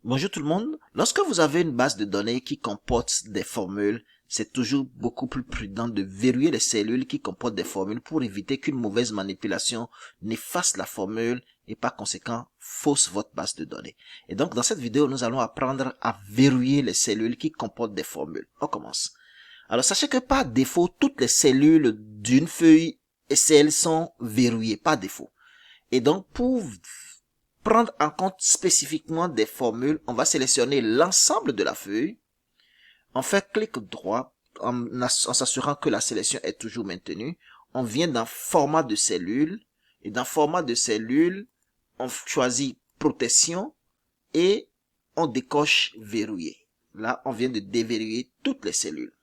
Bonjour tout le monde. Lorsque vous avez une base de données qui comporte des formules, c'est toujours beaucoup plus prudent de verrouiller les cellules qui comportent des formules pour éviter qu'une mauvaise manipulation n'efface la formule et par conséquent fausse votre base de données. Et donc dans cette vidéo, nous allons apprendre à verrouiller les cellules qui comportent des formules. On commence. Alors sachez que par défaut, toutes les cellules d'une feuille Excel sont verrouillées par défaut. Et donc pour prendre en compte spécifiquement des formules, on va sélectionner l'ensemble de la feuille. On fait clic droit en s'assurant que la sélection est toujours maintenue. On vient dans format de cellule et dans format de cellule, on choisit protection et on décoche verrouiller. Là, on vient de déverrouiller toutes les cellules.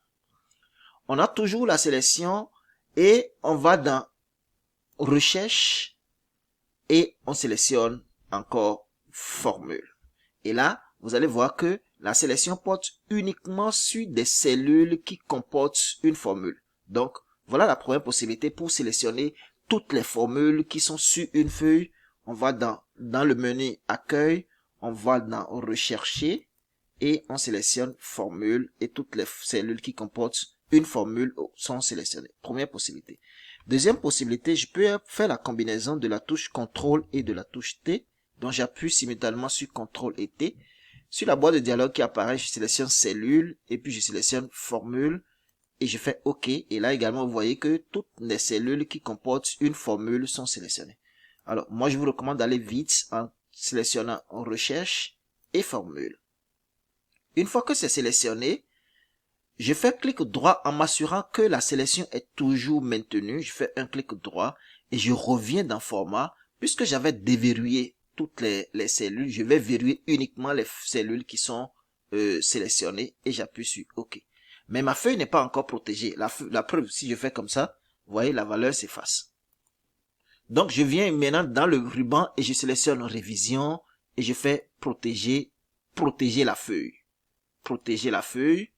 On a toujours la sélection et on va dans recherche et on sélectionne encore formule. Et là, vous allez voir que la sélection porte uniquement sur des cellules qui comportent une formule. Donc, voilà la première possibilité pour sélectionner toutes les formules qui sont sur une feuille. On va dans le menu accueil, on va dans rechercher et on sélectionne formule et toutes les cellules qui comportent une formule sont sélectionnées. Première possibilité. Deuxième possibilité, je peux faire la combinaison de la touche CTRL et de la touche T. Donc j'appuie simultanément sur CTRL et T. Sur la boîte de dialogue qui apparaît, je sélectionne cellule et puis je sélectionne formule et je fais OK. Et là également, vous voyez que toutes les cellules qui comportent une formule sont sélectionnées. Alors moi, je vous recommande d'aller vite en sélectionnant recherche et formule. Une fois que c'est sélectionné, je fais clic droit en m'assurant que la sélection est toujours maintenue. Je fais un clic droit et je reviens dans format. Puisque j'avais déverrouillé toutes les cellules, je vais verrouiller uniquement les cellules qui sont sélectionnées et j'appuie sur OK. Mais ma feuille n'est pas encore protégée. La preuve, si je fais comme ça, vous voyez, la valeur s'efface. Donc, je viens maintenant dans le ruban et je sélectionne révision et je fais protéger la feuille. Protéger la feuille.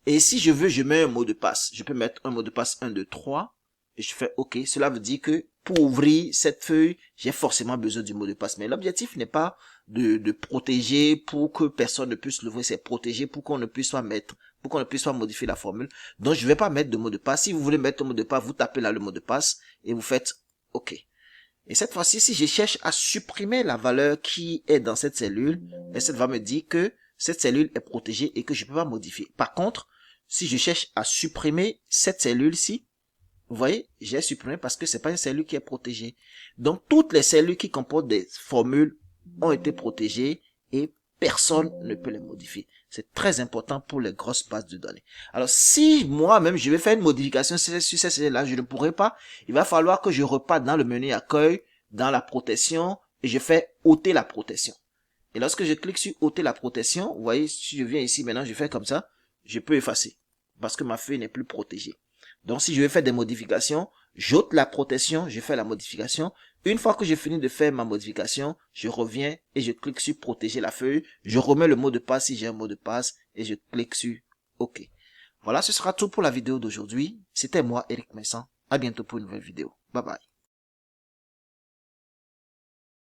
Et si je veux, je mets un mot de passe. Je peux mettre un mot de passe 1, 2, 3 et je fais OK. Cela veut dire que pour ouvrir cette feuille, j'ai forcément besoin du mot de passe. Mais l'objectif n'est pas de protéger pour que personne ne puisse l'ouvrir. C'est protéger pour qu'on ne puisse pas mettre, pour qu'on ne puisse pas modifier la formule. Donc, je ne vais pas mettre de mot de passe. Si vous voulez mettre un mot de passe, vous tapez là le mot de passe et vous faites OK. Et cette fois-ci, si je cherche à supprimer la valeur qui est dans cette cellule, elle va me dire que cette cellule est protégée et que je ne peux pas modifier. Par contre, si je cherche à supprimer cette cellule-ci, vous voyez, j'ai supprimé parce que c'est pas une cellule qui est protégée. Donc, toutes les cellules qui comportent des formules ont été protégées et personne ne peut les modifier. C'est très important pour les grosses bases de données. Alors, si moi-même, je vais faire une modification sur ces cellules-là, je ne pourrai pas. Il va falloir que je reparte dans le menu accueil, dans la protection, et je fais ôter la protection. Et lorsque je clique sur ôter la protection, vous voyez, si je viens ici maintenant, je fais comme ça, je peux effacer parce que ma feuille n'est plus protégée. Donc, si je veux faire des modifications, j'ôte la protection, je fais la modification. Une fois que j'ai fini de faire ma modification, je reviens et je clique sur protéger la feuille. Je remets le mot de passe si j'ai un mot de passe et je clique sur OK. Voilà, ce sera tout pour la vidéo d'aujourd'hui. C'était moi, Eric Messan. À bientôt pour une nouvelle vidéo. Bye bye.